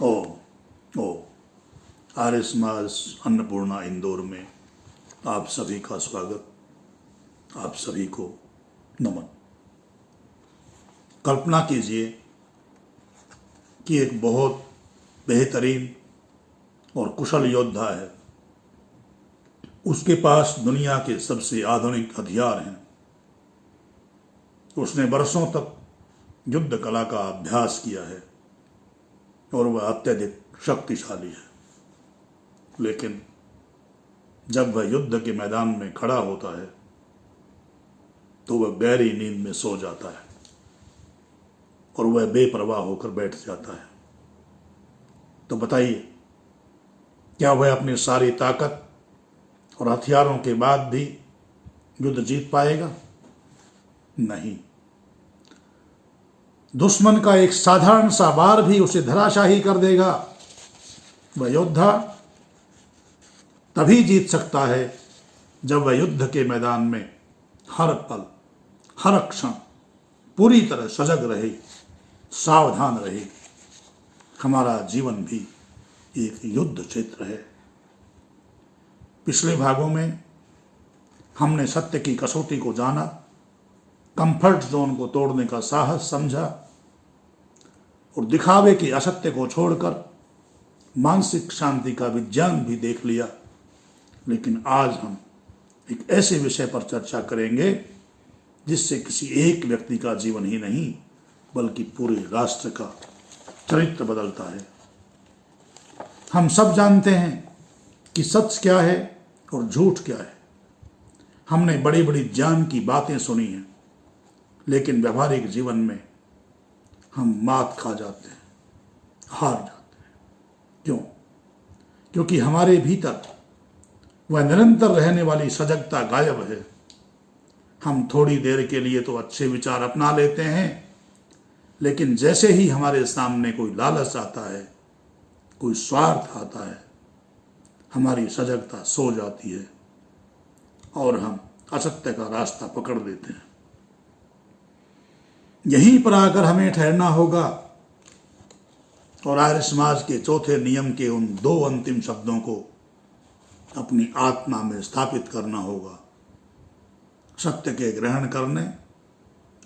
ओ ओ आर्य समाज अन्नपूर्णा इंदौर में आप सभी का स्वागत, आप सभी को नमन। कल्पना कीजिए कि एक बहुत बेहतरीन और कुशल योद्धा है, उसके पास दुनिया के सबसे आधुनिक हथियार हैं, उसने वर्षों तक युद्ध कला का अभ्यास किया है और वह अत्यधिक शक्तिशाली है। लेकिन जब वह युद्ध के मैदान में खड़ा होता है तो वह गहरी नींद में सो जाता है और वह बेपरवाह होकर बैठ जाता है। तो बताइए, क्या वह अपनी सारी ताकत और हथियारों के बाद भी युद्ध जीत पाएगा? नहीं। दुश्मन का एक साधारण सा वार भी उसे धराशाही कर देगा। वह योद्धा तभी जीत सकता है जब वह युद्ध के मैदान में हर पल, हर क्षण पूरी तरह सजग रहे, सावधान रहे। हमारा जीवन भी एक युद्ध क्षेत्र है। पिछले भागों में हमने सत्य की कसौटी को जाना, कंफर्ट जोन को तोड़ने का साहस समझा और दिखावे के असत्य को छोड़कर मानसिक शांति का विज्ञान भी देख लिया। लेकिन आज हम एक ऐसे विषय पर चर्चा करेंगे जिससे किसी एक व्यक्ति का जीवन ही नहीं बल्कि पूरे राष्ट्र का चरित्र बदलता है। हम सब जानते हैं कि सच क्या है और झूठ क्या है। हमने बड़ी बड़ी ज्ञान की बातें सुनी हैं, लेकिन व्यवहारिक जीवन में हम मात खा जाते हैं, हार जाते हैं। क्यों? क्योंकि हमारे भीतर वह निरंतर रहने वाली सजगता गायब है। हम थोड़ी देर के लिए तो अच्छे विचार अपना लेते हैं, लेकिन जैसे ही हमारे सामने कोई लालच आता है, कोई स्वार्थ आता है, हमारी सजगता सो जाती है और हम असत्य का रास्ता पकड़ लेते हैं। यहीं पर आकर हमें ठहरना होगा और आर्य समाज के चौथे नियम के उन दो अंतिम शब्दों को अपनी आत्मा में स्थापित करना होगा। सत्य के ग्रहण करने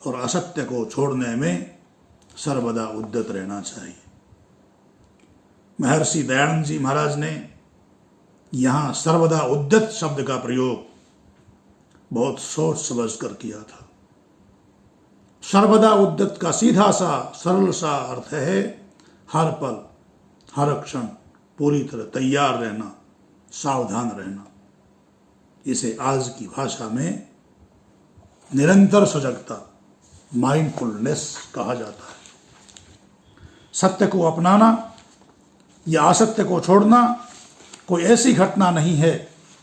और असत्य को छोड़ने में सर्वदा उद्यत रहना चाहिए। महर्षि दयानंद जी महाराज ने यहाँ सर्वदा उद्यत शब्द का प्रयोग बहुत सोच समझ कर किया था। सर्वदा उद्यत का सीधा सा सरल सा अर्थ है हर पल, हर क्षण पूरी तरह तैयार रहना, सावधान रहना। इसे आज की भाषा में निरंतर सजगता, माइंडफुलनेस कहा जाता है। सत्य को अपनाना या असत्य को छोड़ना कोई ऐसी घटना नहीं है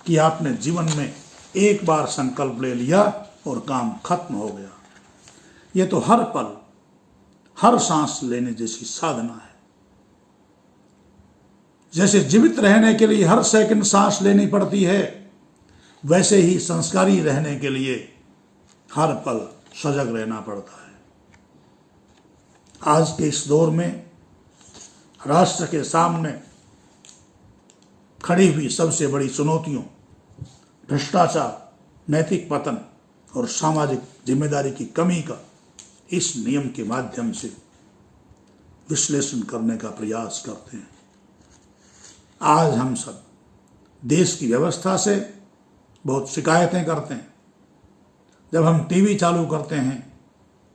कि आपने जीवन में एक बार संकल्प ले लिया और काम खत्म हो गया। यह तो हर पल, हर सांस लेने जैसी साधना है। जैसे जीवित रहने के लिए हर सेकंड सांस लेनी पड़ती है, वैसे ही संस्कारी रहने के लिए हर पल सजग रहना पड़ता है। आज के इस दौर में राष्ट्र के सामने खड़ी हुई सबसे बड़ी चुनौतियों, भ्रष्टाचार, नैतिक पतन और सामाजिक जिम्मेदारी की कमी का इस नियम के माध्यम से विश्लेषण करने का प्रयास करते हैं। आज हम सब देश की व्यवस्था से बहुत शिकायतें करते हैं। जब हम टीवी चालू करते हैं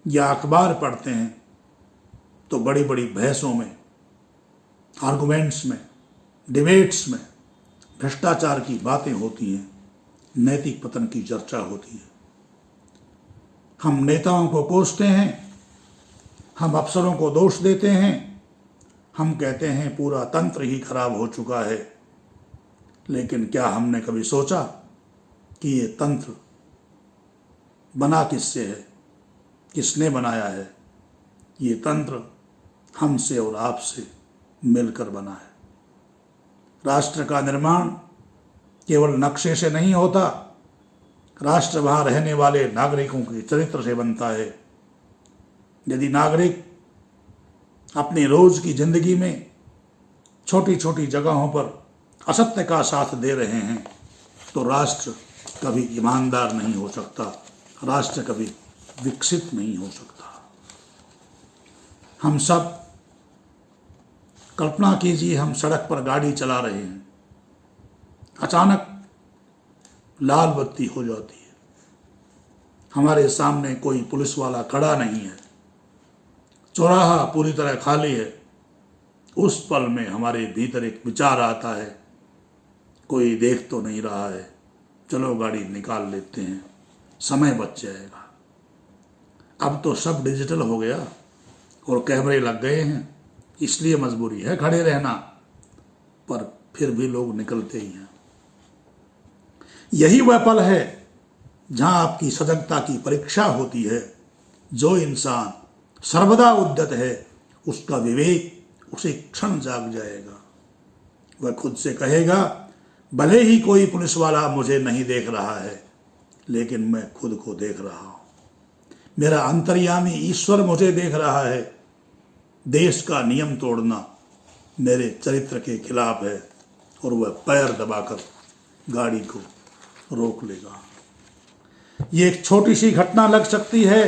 या अखबार पढ़ते हैं तो बड़ी बड़ी बहसों में, आर्गुमेंट्स में, डिबेट्स में भ्रष्टाचार की बातें होती हैं, नैतिक पतन की चर्चा होती है। हम नेताओं को कोसते हैं, हम अफसरों को दोष देते हैं, हम कहते हैं पूरा तंत्र ही खराब हो चुका है। लेकिन क्या हमने कभी सोचा कि ये तंत्र बना किससे है, किसने बनाया है? ये तंत्र हमसे और आपसे मिलकर बना है। राष्ट्र का निर्माण केवल नक्शे से नहीं होता, राष्ट्र वहाँ रहने वाले नागरिकों के चरित्र से बनता है। यदि नागरिक अपनी रोज की जिंदगी में छोटी छोटी जगहों पर असत्य का साथ दे रहे हैं तो राष्ट्र कभी ईमानदार नहीं हो सकता, राष्ट्र कभी विकसित नहीं हो सकता। हम सब कल्पना कीजिए, हम सड़क पर गाड़ी चला रहे हैं, अचानक लाल बत्ती हो जाती है, हमारे सामने कोई पुलिस वाला खड़ा नहीं है, चौराहा पूरी तरह खाली है। उस पल में हमारे भीतर एक विचार आता है, कोई देख तो नहीं रहा है, चलो गाड़ी निकाल लेते हैं, समय बच जाएगा। अब तो सब डिजिटल हो गया और कैमरे लग गए हैं, इसलिए मजबूरी है खड़े रहना, पर फिर भी लोग निकलते ही हैं। यही वह पल है जहां आपकी सजगता की परीक्षा होती है। जो इंसान सर्वदा उद्यत है उसका विवेक उसे क्षण जाग जाएगा। वह खुद से कहेगा, भले ही कोई पुलिस वाला मुझे नहीं देख रहा है, लेकिन मैं खुद को देख रहा हूं, मेरा अंतर्यामी ईश्वर मुझे देख रहा है। देश का नियम तोड़ना मेरे चरित्र के खिलाफ है, और वह पैर दबाकर गाड़ी को रोक लेगा। ये एक छोटी सी घटना लग सकती है,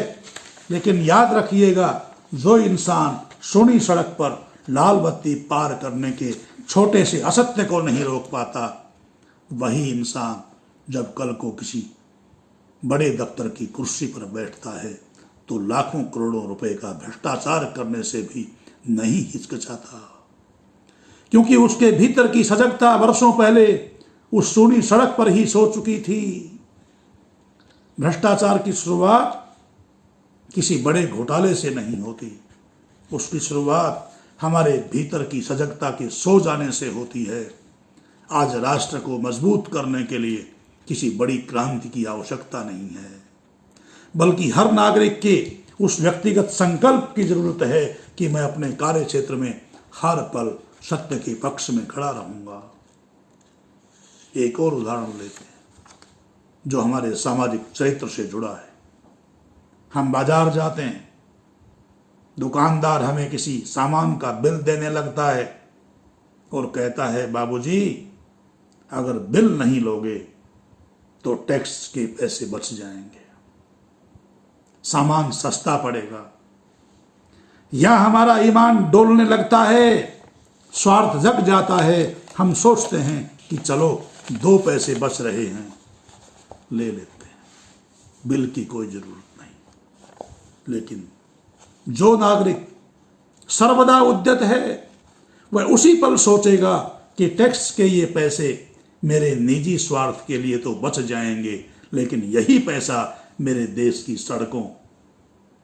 लेकिन याद रखिएगा, जो इंसान सोनी सड़क पर लाल बत्ती पार करने के छोटे से असत्य को नहीं रोक पाता, वही इंसान जब कल को किसी बड़े दफ्तर की कुर्सी पर बैठता है तो लाखों करोड़ों रुपए का भ्रष्टाचार करने से भी नहीं हिचकिचाता, क्योंकि उसके भीतर की सजगता वर्षों पहले उस सोनी सड़क पर ही सो चुकी थी। भ्रष्टाचार की शुरुआत किसी बड़े घोटाले से नहीं होती, उसकी शुरुआत हमारे भीतर की सजगता के सो जाने से होती है। आज राष्ट्र को मजबूत करने के लिए किसी बड़ी क्रांति की आवश्यकता नहीं है, बल्कि हर नागरिक के उस व्यक्तिगत संकल्प की जरूरत है कि मैं अपने कार्य क्षेत्र में हर पल सत्य के पक्ष में खड़ा रहूंगा। एक और उदाहरण लेते हैं जो हमारे सामाजिक चरित्र से जुड़ा है। हम बाजार जाते हैं, दुकानदार हमें किसी सामान का बिल देने लगता है और कहता है, बाबूजी अगर बिल नहीं लोगे तो टैक्स के पैसे बच जाएंगे, सामान सस्ता पड़ेगा। या हमारा ईमान डोलने लगता है, स्वार्थ जग जाता है, हम सोचते हैं कि चलो 2 पैसे बच रहे हैं, ले लेते हैं, बिल की कोई जरूरत नहीं। लेकिन जो नागरिक सर्वदा उद्यत है वह उसी पल सोचेगा कि टैक्स के ये पैसे मेरे निजी स्वार्थ के लिए तो बच जाएंगे, लेकिन यही पैसा मेरे देश की सड़कों,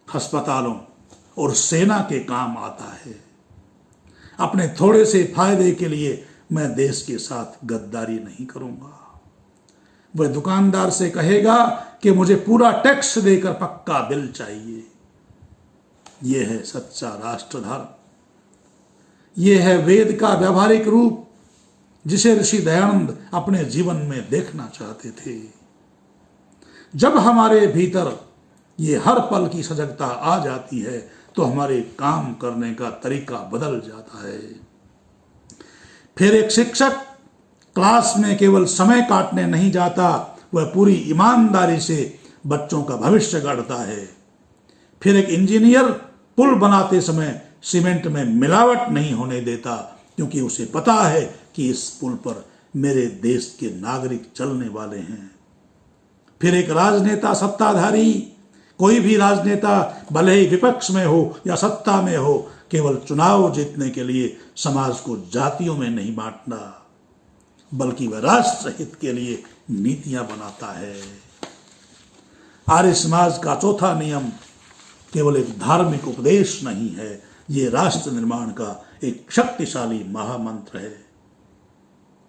अस्पतालों और सेना के काम आता है। अपने थोड़े से फायदे के लिए मैं देश के साथ गद्दारी नहीं करूंगा। वह दुकानदार से कहेगा कि मुझे पूरा टैक्स देकर पक्का बिल चाहिए। यह है सच्चा राष्ट्र धर्म, यह है वेद का व्यवहारिक रूप, जिसे ऋषि दयानंद अपने जीवन में देखना चाहते थे। जब हमारे भीतर ये हर पल की सजगता आ जाती है तो हमारे काम करने का तरीका बदल जाता है। फिर एक शिक्षक क्लास में केवल समय काटने नहीं जाता, वह पूरी ईमानदारी से बच्चों का भविष्य गढ़ता है। फिर एक इंजीनियर पुल बनाते समय सीमेंट में मिलावट नहीं होने देता, क्योंकि उसे पता है कि इस पुल पर मेरे देश के नागरिक चलने वाले हैं। फिर एक राजनेता, सत्ताधारी, कोई भी राजनेता भले ही विपक्ष में हो या सत्ता में हो, केवल चुनाव जीतने के लिए समाज को जातियों में नहीं बांटना, बल्कि वह राष्ट्र हित के लिए नीतियां बनाता है। आर्य समाज का चौथा नियम केवल एक धार्मिक उपदेश नहीं है, ये राष्ट्र निर्माण का एक शक्तिशाली महामंत्र है।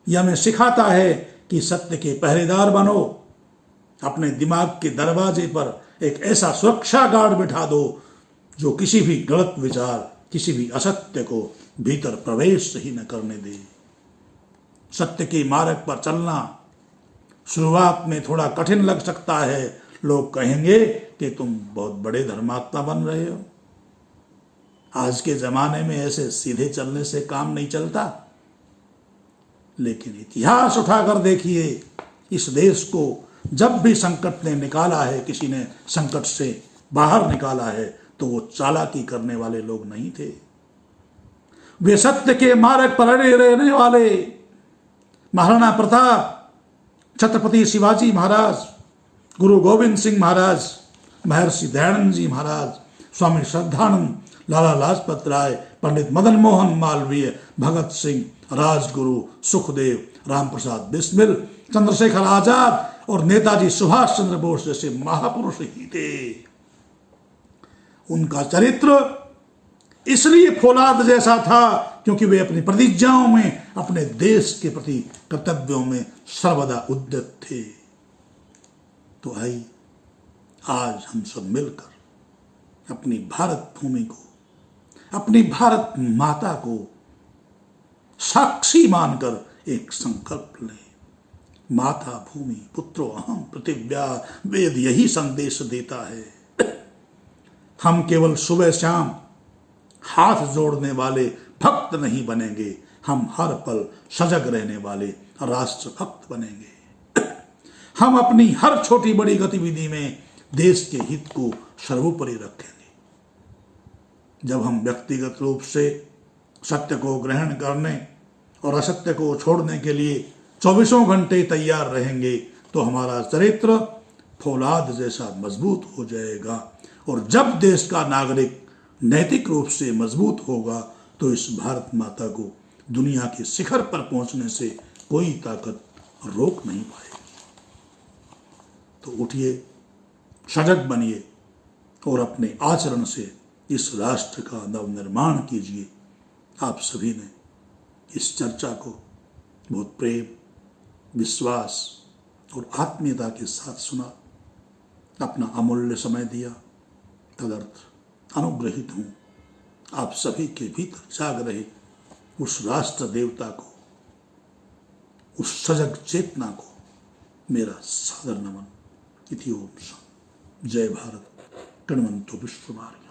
यह हमें सिखाता है कि सत्य के पहरेदार बनो, अपने दिमाग के दरवाजे पर एक ऐसा सुरक्षा गार्ड बिठा दो जो किसी भी गलत विचार, किसी भी असत्य को भीतर प्रवेश ही न करने दे। सत्य के मार्ग पर चलना शुरुआत में थोड़ा कठिन लग सकता है। लोग कहेंगे कि तुम बहुत बड़े धर्मात्मा बन रहे हो। आज के जमाने में ऐसे सीधे चलने से काम नहीं चलता, लेकिन इतिहास उठाकर देखिए, इस देश को जब भी संकट ने निकाला है, किसी ने संकट से बाहर निकाला है, तो वो चालाकी करने वाले लोग नहीं थे। वे सत्य के मार्ग पर अड़े रहने वाले महाराणा प्रताप, छत्रपति शिवाजी महाराज, गुरु गोविंद सिंह महाराज, महर्षि दयानंद जी महाराज, स्वामी श्रद्धानंद, लाला लाजपत राय, पंडित मदन मोहन मालवीय, भगत सिंह, राजगुरु, सुखदेव, रामप्रसाद बिस्मिल, चंद्रशेखर आजाद और नेताजी सुभाष चंद्र बोस जैसे महापुरुष ही थे। उनका चरित्र इसलिए फौलाद जैसा था क्योंकि वे अपनी प्रतिज्ञाओं में, अपने देश के प्रति कर्तव्यों में सर्वदा उद्यत थे। तो आइए आज हम सब मिलकर अपनी भारत भूमि को, अपनी भारत माता को साक्षी मानकर एक संकल्प लें। माता भूमि पुत्रो अहम पृथिव्या, वेद यही संदेश देता है। हम केवल सुबह शाम हाथ जोड़ने वाले भक्त नहीं बनेंगे, हम हर पल सजग रहने वाले राष्ट्र भक्त बनेंगे। हम अपनी हर छोटी बड़ी गतिविधि में देश के हित को सर्वोपरि रखेंगे। जब हम व्यक्तिगत रूप से सत्य को ग्रहण करने और असत्य को छोड़ने के लिए 24 घंटे तैयार रहेंगे, तो हमारा चरित्र फौलाद जैसा मजबूत हो जाएगा। और जब देश का नागरिक नैतिक रूप से मजबूत होगा, तो इस भारत माता को दुनिया के शिखर पर पहुंचने से कोई ताकत रोक नहीं पाएगी। तो उठिए, सजग बनिए और अपने आचरण से इस राष्ट्र का नवनिर्माण कीजिए। आप सभी ने इस चर्चा को बहुत प्रेम, विश्वास और आत्मीयता के साथ सुना, अपना अमूल्य समय दिया, तदर्थ अनुग्रहित हूँ। आप सभी के भीतर जाग रहे उस राष्ट्र देवता को, उस सजग चेतना को मेरा सादर नमन। इति ओम शांति। जय भारत। गणवंतो विश्वमार्ग।